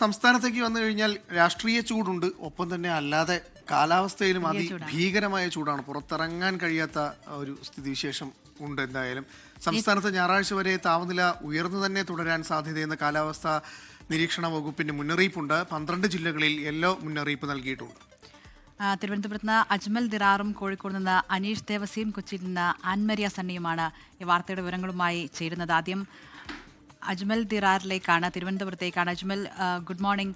സംസ്ഥാനത്തേക്ക് വന്നു കഴിഞ്ഞാൽ രാഷ്ട്രീയ ചൂടുണ്ട്, ഒപ്പം തന്നെ അല്ലാതെ കാലാവസ്ഥയിലും അതിഭീകരമായ ചൂടാണ്. പുറത്തിറങ്ങാൻ കഴിയാത്ത ഒരു സ്ഥിതിവിശേഷം ഉണ്ട്. എന്തായാലും സംസ്ഥാനത്ത് ഞായറാഴ്ച വരെ താപനില ഉയർന്നു തന്നെ തുടരാൻ സാധ്യതയെന്ന് കാലാവസ്ഥാ നിരീക്ഷണ വകുപ്പിന്റെ മുന്നറിയിപ്പുണ്ട്. 12 ജില്ലകളിൽ യെല്ലോ മുന്നറിയിപ്പ് നൽകിയിട്ടുണ്ട്. തിരുവനന്തപുരത്ത് നിന്ന് അജ്മൽ ദിറാറും കോഴിക്കോട് നിന്ന് അനീഷ് ദേവസിയും കൊച്ചിയിൽ നിന്ന് ആൻമരിയ സണ്ണിയുമാണ് ഈ വാർത്തയുടെ വിവരങ്ങളുമായി ചേരുന്നത്. ആദ്യം അജ്മൽ ദിറാറിലേക്കാണ്, തിരുവനന്തപുരത്തേക്കാണ്. Ajmal, good morning.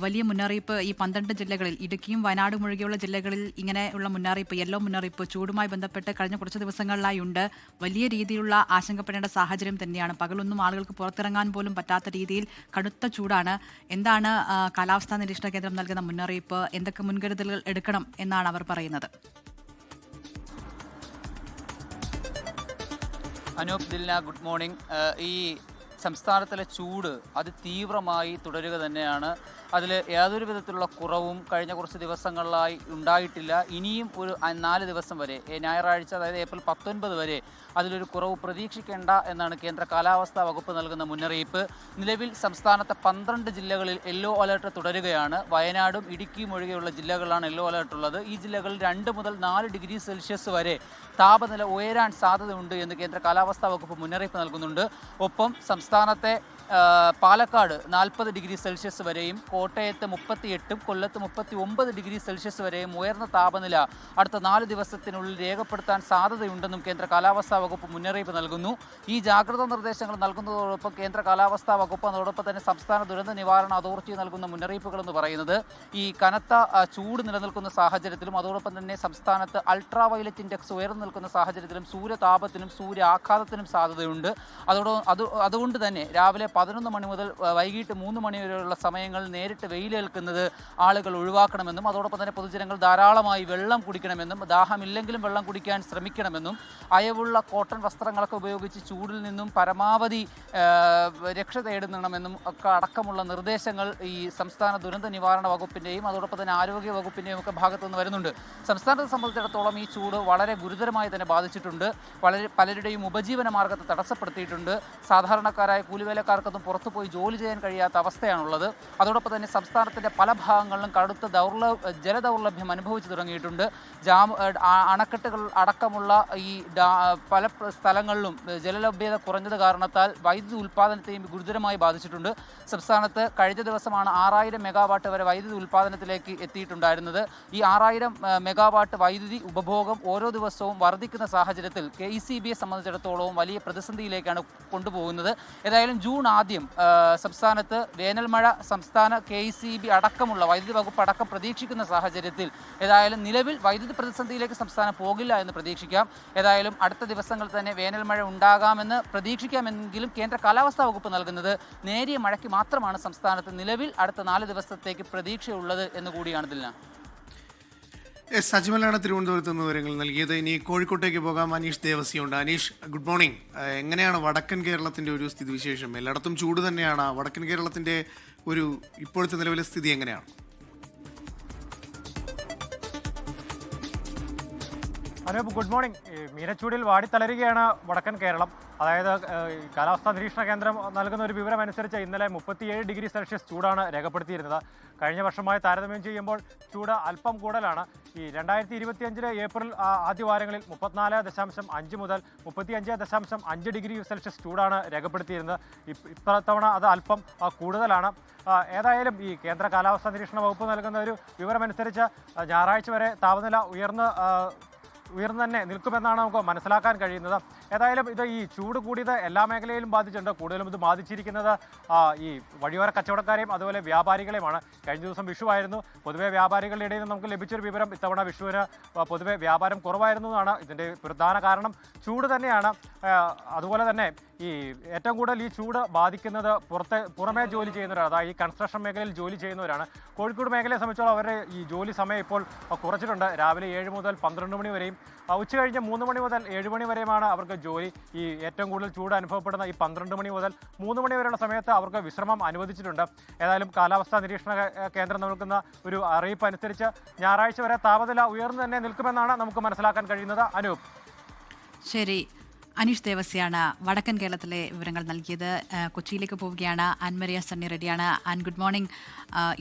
വലിയ മുന്നറിയിപ്പ് ഈ 12 ജില്ലകളിൽ, ഇടുക്കിയും വയനാടും ഒഴികെയുള്ള ജില്ലകളിൽ ഇങ്ങനെയുള്ള മുന്നറിയിപ്പ്, യെല്ലോ മുന്നറിയിപ്പ് ചൂടുമായി ബന്ധപ്പെട്ട് കഴിഞ്ഞ കുറച്ച് ദിവസങ്ങളിലായി ഉണ്ട്. വലിയ രീതിയിലുള്ള ആശങ്കപ്പെടേണ്ട സാഹചര്യം തന്നെയാണ്. പകലൊന്നും ആളുകൾക്ക് പുറത്തിറങ്ങാൻ പോലും പറ്റാത്ത രീതിയിൽ കടുത്ത ചൂടാണ്. എന്താണ് കാലാവസ്ഥാ നിരീക്ഷണ കേന്ദ്രം നൽകുന്ന മുന്നറിയിപ്പ്? എന്തൊക്കെ മുൻകരുതലുകൾ എടുക്കണം എന്നാണ് അവർ പറയുന്നത്? Anoop, Dilna, good morning. ഈ സംസ്ഥാനത്തിലെ ചൂട് അതിതീവ്രമായി തുടരുക തന്നെയാണ്. അതിൽ യാതൊരു വിധത്തിലുള്ള കുറവും കഴിഞ്ഞ കുറച്ച് ദിവസങ്ങളിലായി ഉണ്ടായിട്ടില്ല. ഇനിയും ഒരു 4 ദിവസം വരെ, ഞായറാഴ്ച അതായത് ഏപ്രിൽ 19 വരെ അതിലൊരു കുറവ് പ്രതീക്ഷിക്കേണ്ട എന്നാണ് കേന്ദ്ര കാലാവസ്ഥാ വകുപ്പ് നൽകുന്ന മുന്നറിയിപ്പ്. നിലവിൽ സംസ്ഥാനത്തെ 12 ജില്ലകളിൽ യെല്ലോ അലേർട്ട് തുടരുകയാണ്. വയനാടും ഇടുക്കിയും ഒഴികെയുള്ള ജില്ലകളിലാണ് യെല്ലോ അലേർട്ട് ഉള്ളത്. ഈ ജില്ലകളിൽ 2 മുതൽ 4 ഡിഗ്രി സെൽഷ്യസ് വരെ താപനില ഉയരാൻ സാധ്യതയുണ്ട് എന്ന് കേന്ദ്ര കാലാവസ്ഥാ വകുപ്പ് മുന്നറിയിപ്പ് നൽകുന്നുണ്ട്. ഒപ്പം സംസ്ഥാനത്തെ പാലക്കാട് 40 ഡിഗ്രി സെൽഷ്യസ് വരെയും, കോട്ടയത്ത് 38, കൊല്ലത്ത് 39 ഡിഗ്രി സെൽഷ്യസ് വരെയും ഉയർന്ന താപനില അടുത്ത 4 ദിവസത്തിനുള്ളിൽ രേഖപ്പെടുത്താൻ സാധ്യതയുണ്ടെന്നും കേന്ദ്ര കാലാവസ്ഥാ വകുപ്പ് മുന്നറിയിപ്പ് നൽകുന്നു. ഈ ജാഗ്രതാ നിർദ്ദേശങ്ങൾ നൽകുന്നതോടൊപ്പം കേന്ദ്ര കാലാവസ്ഥാ വകുപ്പ് അതോടൊപ്പം തന്നെ സംസ്ഥാന ദുരന്ത നിവാരണ അതോറിറ്റി നൽകുന്ന മുന്നറിയിപ്പുകൾ എന്ന് പറയുന്നത് ഈ കനത്ത ചൂട് നിലനിൽക്കുന്ന സാഹചര്യത്തിലും അതോടൊപ്പം തന്നെ സംസ്ഥാനത്ത് അൾട്രാ വയലറ്റ് ഇൻഡെക്സ് ഉയർന്നു നിൽക്കുന്ന സാഹചര്യത്തിലും സൂര്യതാപത്തിനും സൂര്യാഘാതത്തിനും സാധ്യതയുണ്ട്. അതുകൊണ്ട് തന്നെ രാവിലെ 11 മണി മുതൽ വൈകിട്ട് 3 മണി വരെയുള്ള സമയങ്ങളിൽ നേരിട്ട് വെയിലേൽക്കുന്നത് ആളുകൾ ഒഴിവാക്കണമെന്നും അതോടൊപ്പം തന്നെ പൊതുജനങ്ങൾ ധാരാളമായി വെള്ളം കുടിക്കണമെന്നും ദാഹമില്ലെങ്കിലും വെള്ളം കുടിക്കാൻ ശ്രമിക്കണമെന്നും അയവുള്ള കോട്ടൺ വസ്ത്രങ്ങളൊക്കെ ഉപയോഗിച്ച് ചൂടിൽ നിന്നും പരമാവധി രക്ഷ തേടണമെന്നും ഒക്കെ അടക്കമുള്ള നിർദ്ദേശങ്ങൾ ഈ സംസ്ഥാന ദുരന്ത നിവാരണ വകുപ്പിൻ്റെയും അതോടൊപ്പം തന്നെ ആരോഗ്യ വകുപ്പിൻ്റെയും ഒക്കെ ഭാഗത്തു നിന്ന് വരുന്നുണ്ട്. സംസ്ഥാനത്തെ സംബന്ധിച്ചിടത്തോളം ഈ ചൂട് വളരെ ഗുരുതരമായി തന്നെ ബാധിച്ചിട്ടുണ്ട്. പലരുടെയും ഉപജീവന മാർഗത്തെ തടസ്സപ്പെടുത്തിയിട്ടുണ്ട്. സാധാരണക്കാരായ കൂലിവേലക്കാർക്കൊന്നും പുറത്തു പോയി ജോലി ചെയ്യാൻ കഴിയാത്ത അവസ്ഥയാണുള്ളത്. അതോടൊപ്പം തന്നെ സംസ്ഥാനത്തിൻ്റെ പല ഭാഗങ്ങളിലും കടുത്ത ജലദൗർലഭ്യം അനുഭവിച്ചു തുടങ്ങിയിട്ടുണ്ട്. അണക്കെട്ടുകൾ അടക്കമുള്ള ഈ പല സ്ഥലങ്ങളിലും ജലലഭ്യത കുറഞ്ഞത് കാരണത്താൽ വൈദ്യുതി ഉൽപ്പാദനത്തെയും ഗുരുതരമായി ബാധിച്ചിട്ടുണ്ട്. സംസ്ഥാനത്ത് കഴിഞ്ഞ ദിവസമാണ് 6000 മെഗാവാട്ട് വരെ വൈദ്യുതി ഉൽപ്പാദനത്തിലേക്ക് എത്തിയിട്ടുണ്ടായിരുന്നത്. ഈ 6000 മെഗാവാട്ട് വൈദ്യുതി ഉപഭോഗം ഓരോ ദിവസവും വർദ്ധിക്കുന്ന സാഹചര്യത്തിൽ KECBയെ സംബന്ധിച്ചിടത്തോളം വലിയ പ്രതിസന്ധിയിലേക്കാണ് കൊണ്ടുപോകുന്നത്. ഏതായാലും ജൂൺ ആദ്യം സംസ്ഥാനത്ത് വേനൽമഴ സംസ്ഥാന KECB അടക്കമുള്ള വൈദ്യുതി വകുപ്പ് അടക്കം പ്രതീക്ഷിക്കുന്ന സാഹചര്യത്തിൽ ഏതായാലും നിലവിൽ വൈദ്യുതി പ്രതിസന്ധിയിലേക്ക് സംസ്ഥാനം പോകില്ല എന്ന് പ്രതീക്ഷിക്കാം. ഏതായാലും അടുത്ത ദിവസങ്ങളിൽ തന്നെ വേനൽമഴ ഉണ്ടാകാമെന്ന് പ്രതീക്ഷിക്കാമെങ്കിലും കേന്ദ്ര കാലാവസ്ഥാ വകുപ്പ് നൽകുന്നത് നേരിയ മഴയ്ക്ക് മാത്രമാണ് സംസ്ഥാനത്ത് നിലവിൽ അടുത്ത 4 ദിവസത്തേക്ക് പ്രതീക്ഷയുള്ളത് എന്ന് കൂടിയാണ് ഇതിൽ. അജ്മലാണ് തിരുവനന്തപുരത്ത് നിന്ന് വിവരങ്ങൾ നൽകിയത്. ഇനി കോഴിക്കോട്ടേക്ക് പോകാം. അനീഷ് ദേവസിയുണ്ട്. Aneesh, good morning. എങ്ങനെയാണ് വടക്കൻ കേരളത്തിന്റെ ഒരു സ്ഥിതിവിശേഷം? എല്ലായിടത്തും ചൂട് തന്നെയാണ്. വടക്കൻ കേരളത്തിന്റെ ഒരു ഇപ്പോഴത്തെ നിലവിലെ സ്ഥിതി എങ്ങനെയാണ്? Anoop, good morning. മീനച്ചൂടിൽ വാടിത്തളരുകയാണ് വടക്കൻ കേരളം. അതായത് കാലാവസ്ഥാ നിരീക്ഷണ കേന്ദ്രം നൽകുന്ന ഒരു വിവരം അനുസരിച്ച് ഇന്നലെ 37 ഡിഗ്രി സെൽഷ്യസ് ചൂടാണ് രേഖപ്പെടുത്തിയിരുന്നത്. കഴിഞ്ഞ വർഷമായി താരതമ്യം ചെയ്യുമ്പോൾ ചൂട് അല്പം കൂടുതലാണ്. ഈ 2025 ഏപ്രിൽ ആദ്യവാരങ്ങളിൽ 34.5 മുതൽ 35.5 ഡിഗ്രി സെൽഷ്യസ് ചൂടാണ് രേഖപ്പെടുത്തിയിരുന്നത്. ഇത്തവണ അത് അല്പം കൂടുതലാണ്. ഏതായാലും ഈ കേന്ദ്ര കാലാവസ്ഥാ നിരീക്ഷണ വകുപ്പ് നൽകുന്ന ഒരു വിവരമനുസരിച്ച് ഞായറാഴ്ച വരെ താപനില ഉയർന്ന് തന്നെ നിൽക്കുമെന്നാണ് നമുക്ക് മനസ്സിലാക്കാൻ കഴിയുന്നത്. ഏതായാലും ഇത് ഈ ചൂട് കൂടിയത് എല്ലാ മേഖലയിലും ബാധിച്ചിട്ടുണ്ട്. കൂടുതലും ഇത് ബാധിച്ചിരിക്കുന്നത് ഈ വഴിയോര കച്ചവടക്കാരെയും അതുപോലെ വ്യാപാരികളെയുമാണ്. കഴിഞ്ഞ ദിവസം വിഷുവായിരുന്നു. പൊതുവെ വ്യാപാരികളുടെ ഇടയിൽ നിന്ന് നമുക്ക് ലഭിച്ചൊരു വിവരം ഇത്തവണ വിഷുവിന് പൊതുവെ വ്യാപാരം കുറവായിരുന്നു എന്നാണ്. ഇതിൻ്റെ പ്രധാന കാരണം ചൂട് തന്നെയാണ്. അതുപോലെ തന്നെ ഈ ഏറ്റവും കൂടുതൽ ഈ ചൂട് ബാധിക്കുന്നത് പുറമേ ജോലി ചെയ്യുന്നവരാണ്. അതായത് ഈ കൺസ്ട്രക്ഷൻ മേഖലയിൽ ജോലി ചെയ്യുന്നവരാണ്. കോഴിക്കോട് മേഖലയെ സംബന്ധിച്ചോളം അവരുടെ ഈ ജോലി സമയം ഇപ്പോൾ കുറച്ചിട്ടുണ്ട്. രാവിലെ 7 മുതൽ 12 മണി വരെയും ഉച്ച കഴിഞ്ഞ് 3 മണി മുതൽ 7 മണി വരെയുമാണ് അവർക്ക് ജോലി. ഈ ഏറ്റവും കൂടുതൽ ചൂട് അനുഭവപ്പെടുന്ന ഈ 12 മണി മുതൽ 3 മണി വരെയുള്ള സമയത്ത് അവർക്ക് വിശ്രമം അനുവദിച്ചിട്ടുണ്ട്. ഏതായാലും കാലാവസ്ഥാ നിരീക്ഷണ കേന്ദ്രം നൽകുന്ന ഒരു അറിയിപ്പ് അനുസരിച്ച് ഞായറാഴ്ച വരെ താപനില ഉയർന്നു തന്നെ നിൽക്കുമെന്നാണ് നമുക്ക് മനസ്സിലാക്കാൻ കഴിയുന്നത്. അനൂപ്, ശരി. അനീഷ് ദേവസ്യാണ് വടക്കൻ കേരളത്തിലെ വിവരങ്ങൾ നൽകിയത്. കൊച്ചിയിലേക്ക് പോവുകയാണ് ആൻമരിയ സണ്ണി റെഡിയാണ്. Good morning.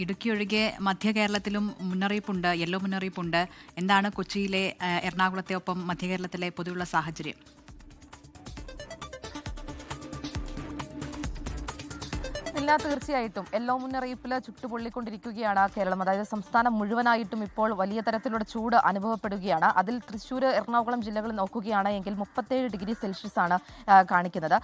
ഇടുക്കി ഒഴികെ മധ്യ കേരളത്തിലും മുന്നറിയിപ്പുണ്ട്, യെല്ലോ മുന്നറിയിപ്പുണ്ട്. എന്താണ് കൊച്ചിയിലെ, എറണാകുളത്തെ ഒപ്പം മധ്യ കേരളത്തിലെ പൊതുവുള്ള സാഹചര്യം? തീർച്ചയായിട്ടും യെല്ലോ മുന്നറിയിപ്പിൽ ചുട്ടുപൊള്ളിക്കൊണ്ടിരിക്കുകയാണ് കേരളം. അതായത് സംസ്ഥാനം മുഴുവനായിട്ടും ഇപ്പോൾ വലിയ തരത്തിലുള്ള ചൂട് അനുഭവപ്പെടുകയാണ്. അതിൽ തൃശ്ശൂർ, എറണാകുളം ജില്ലകൾ നോക്കുകയാണ് എങ്കിൽ 37 ഡിഗ്രി സെൽഷ്യസ് ആണ് കാണിക്കുന്നത്.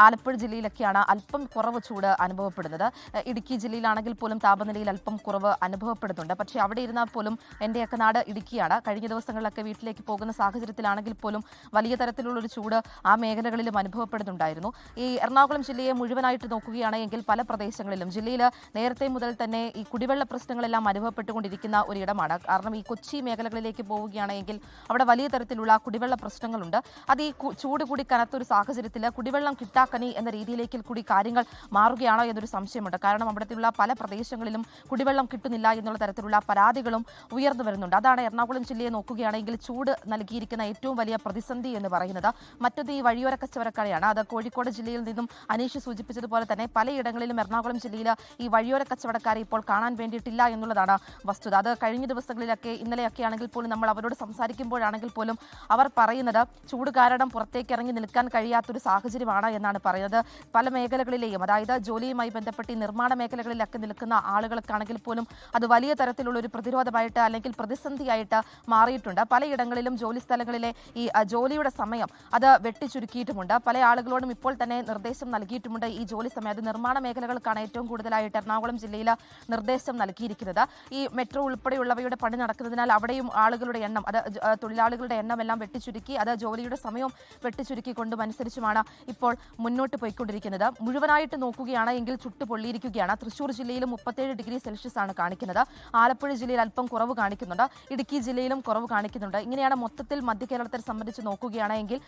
ആലപ്പുഴ ജില്ലയിലൊക്കെയാണ് അല്പം കുറവ് ചൂട് അനുഭവപ്പെടുന്നത്. ഇടുക്കി ജില്ലയിലാണെങ്കിൽ പോലും താപനിലയിൽ അല്പം കുറവ് അനുഭവപ്പെടുന്നുണ്ട്. പക്ഷേ അവിടെ ഇരുന്നാൽ പോലും എൻ്റെയൊക്കെ നാട് ഇടുക്കിയാണ്. കഴിഞ്ഞ ദിവസങ്ങളിലൊക്കെ വീട്ടിലേക്ക് പോകുന്ന സാഹചര്യത്തിലാണെങ്കിൽ പോലും വലിയ തരത്തിലുള്ളൊരു ചൂട് ആ മേഖലകളിലും അനുഭവപ്പെടുന്നുണ്ടായിരുന്നു. ഈ എറണാകുളം ജില്ലയെ മുഴുവനായിട്ട് നോക്കുകയാണെങ്കിൽ പല പ്രദേശങ്ങളിലും ജില്ലയിൽ നേരത്തെ മുതൽ തന്നെ ഈ കുടിവെള്ള പ്രശ്നങ്ങളെല്ലാം അനുഭവപ്പെട്ടുകൊണ്ടിരിക്കുന്ന ഒരിടമാണ്. കാരണം ഈ കൊച്ചി മേഖലകളിലേക്ക് പോവുകയാണെങ്കിൽ അവിടെ വലിയ തരത്തിലുള്ള കുടിവെള്ള പ്രശ്നങ്ങളുണ്ട്. അത് ഈ ചൂട് കൂടി കനത്തൊരു സാഹചര്യത്തിൽ കുടിവെള്ളം കിട്ടാക്കനി എന്ന രീതിയിലേക്ക് കൂടി കാര്യങ്ങൾ മാറുകയാണോ എന്നൊരു സംശയമുണ്ട്. കാരണം അവിടത്തെയുള്ള പല പ്രദേശങ്ങളിലും കുടിവെള്ളം കിട്ടുന്നില്ല എന്നുള്ള തരത്തിലുള്ള പരാതികളും ഉയർന്നു വരുന്നുണ്ട്. അതാണ് എറണാകുളം ജില്ലയെ നോക്കുകയാണെങ്കിൽ ചൂട് നൽകിയിരിക്കുന്ന ഏറ്റവും വലിയ പ്രതിസന്ധി എന്ന് പറയുന്നത്. മറ്റൊന്ന് ഈ വഴിയോര കച്ചവടക്കാരെയാണ്. അത് കോഴിക്കോട് ജില്ലയിൽ നിന്നും അനീഷ് സൂചിപ്പിച്ചതുപോലെ തന്നെ പലയിടങ്ങളിലും എറണാകുളം ജില്ലയിൽ ഈ വഴിയോര കച്ചവടക്കാരെ ഇപ്പോൾ കാണാൻ വേണ്ടിയിട്ടില്ല എന്നുള്ളതാണ് വസ്തുത. അത് കഴിഞ്ഞ ദിവസങ്ങളിലൊക്കെ, ഇന്നലെയൊക്കെ ആണെങ്കിൽ പോലും നമ്മൾ അവരോട് സംസാരിക്കുമ്പോഴാണെങ്കിൽ പോലും അവർ പറയുന്നത് ചൂട് കാരണം പുറത്തേക്ക് ഇറങ്ങി നിൽക്കാൻ കഴിയാത്തൊരു സാഹചര്യമാണ് എന്നാണ് പറയുന്നത്. പല മേഖലകളിലെയും, അതായത് ജോലിയുമായി ബന്ധപ്പെട്ട് ഈ നിർമ്മാണ മേഖലകളിലൊക്കെ നിൽക്കുന്ന ആളുകൾക്കാണെങ്കിൽ പോലും അത് വലിയ തരത്തിലുള്ള ഒരു പ്രതിരോധമായിട്ട് അല്ലെങ്കിൽ പ്രതിസന്ധിയായിട്ട് മാറിയിട്ടുണ്ട്. പലയിടങ്ങളിലും ജോലി സ്ഥലങ്ങളിലെ ഈ ജോലിയുടെ സമയം അത് വെട്ടിച്ചുരുക്കിയിട്ടുമുണ്ട്. പല ആളുകളോടും ഇപ്പോൾ തന്നെ നിർദ്ദേശം നൽകിയിട്ടുമുണ്ട്. ഈ ജോലി സമയം അത് നിർമ്മാണ മേഖലകൾക്കാണ് ഏറ്റവും കൂടുതലായിട്ട് എറണാകുളം ജില്ലയിൽ നിർദ്ദേശം നൽകിയിരിക്കുന്നത്. ഈ മെട്രോ ഉൾപ്പെടെയുള്ളവയുടെ പണി നടക്കുന്നതിനാൽ അവിടെയും ആളുകളുടെ എണ്ണം, അത് തൊഴിലാളികളുടെ എണ്ണം എല്ലാം വെട്ടിച്ചുരുക്കി, അത് ജോലിയുടെ സമയവും വെട്ടിച്ചുരുക്കിക്കൊണ്ടും അനുസരിച്ചുമാണ് ഇപ്പോൾ മുന്നോട്ട് പോയിക്കൊണ്ടിരിക്കുന്നത്. മുഴുവനായിട്ട് നോക്കുകയാണ് എങ്കിൽ ചുട്ടുപൊള്ളിയിരിക്കുകയാണ്. തൃശ്ശൂർ ജില്ലയിലും 37 ഡിഗ്രി സെൽഷ്യസ് ആണ് കാണിക്കുന്നത്. ആലപ്പുഴ ജില്ലയിൽ അല്പം കുറവ് കാണിക്കുന്നുണ്ട്. ഇടുക്കി ജില്ലയിലും കുറവ് കാണിക്കുന്നുണ്ട്. ഇങ്ങനെയാണ് മൊത്തത്തിൽ മധ്യ കേരളത്തെ സംബന്ധിച്ച് നോക്കുകയാണെങ്കിൽ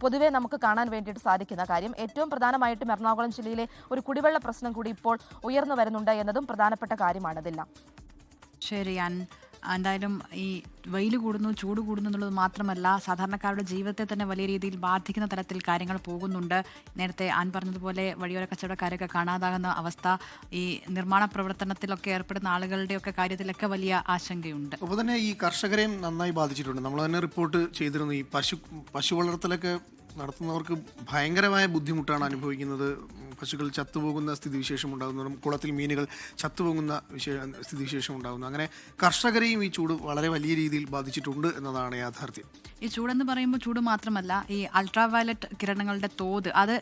പൊതുവെ നമുക്ക് കാണാൻ വേണ്ടിയിട്ട് സാധിക്കുന്ന കാര്യം. ഏറ്റവും പ്രധാനമായിട്ടും എറണാകുളം ജില്ലയിലെ ഒരു കുടിവെള്ള പ്രശ്നം കൂടി ഇപ്പോൾ ഉയർന്നു വരുന്നുണ്ട് എന്നതും പ്രധാനപ്പെട്ട കാര്യമാണ്. ഇതെല്ലാം ശരി. എന്തായാലും ഈ വെയിൽ കൂടുന്നു, ചൂട് കൂടുന്നു എന്നുള്ളത് മാത്രമല്ല, സാധാരണക്കാരുടെ ജീവിതത്തെ തന്നെ വലിയ രീതിയിൽ ബാധിക്കുന്ന തരത്തിൽ കാര്യങ്ങൾ പോകുന്നുണ്ട്. നേരത്തെ പറഞ്ഞതുപോലെ വഴിയോര കച്ചവടക്കാരൊക്കെ കാണാതാകുന്ന അവസ്ഥ, ഈ നിർമ്മാണ പ്രവർത്തനത്തിലൊക്കെ ഏർപ്പെടുന്ന ആളുകളുടെയൊക്കെ കാര്യത്തിലൊക്കെ വലിയ ആശങ്കയുണ്ട്. അപ്പോൾ തന്നെ ഈ കർഷകരെയും നന്നായി ബാധിച്ചിട്ടുണ്ട്. നമ്മൾ തന്നെ റിപ്പോർട്ട് ചെയ്തിരുന്നു. ഈ പശു വളർത്തലൊക്കെ നടത്തുന്നവർക്ക് ഭയങ്കരമായ ബുദ്ധിമുട്ടാണ് അനുഭവിക്കുന്നത്. പശുക്കൾ ചത്തുപോകുന്ന സ്ഥിതിവിശേഷം ഉണ്ടാകുന്നതും കുളത്തിൽ മീനുകൾ ചത്തുപോകുന്ന സ്ഥിതിവിശേഷം ഉണ്ടാകുന്നു. അങ്ങനെ കർഷകരെയും ഈ ചൂട് വളരെ വലിയ രീതിയിൽ ബാധിച്ചിട്ടുണ്ട് എന്നതാണ് യാഥാർത്ഥ്യം. ഈ ചൂടെന്ന് പറയുമ്പോൾ ചൂട് മാത്രമല്ല, ഈ അൾട്രാ വയലറ്റ് കിരണങ്ങളുടെ തോത് അത്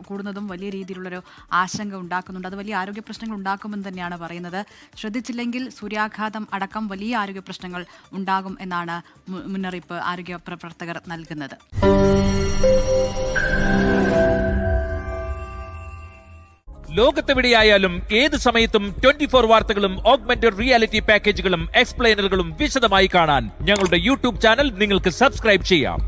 കൂടുന്നതും വലിയ രീതിയിലുള്ളൊരു ആശങ്ക ഉണ്ടാക്കുന്നുണ്ട്. അത് വലിയ ആരോഗ്യ പ്രശ്നങ്ങൾ ഉണ്ടാക്കുമെന്ന് തന്നെയാണ് പറയുന്നത്. ശ്രദ്ധിച്ചില്ലെങ്കിൽ സൂര്യാഘാതം അടക്കം വലിയ ആരോഗ്യ പ്രശ്നങ്ങൾ ഉണ്ടാകും എന്നാണ് മുന്നറിയിപ്പ് ആരോഗ്യ പ്രവർത്തകർ നൽകുന്നത്. ലോകത്തെവിടെയായാലും ഏത് സമയത്തും 24 വാർത്തകളും ഓഗ്മെന്റഡ് റിയാലിറ്റി പാക്കേജുകളും എക്സ്പ്ലെയിനറുകളും വിശദമായി കാണാൻ ഞങ്ങളുടെ യൂട്യൂബ് ചാനൽ നിങ്ങൾക്ക് സബ്സ്ക്രൈബ് ചെയ്യാം.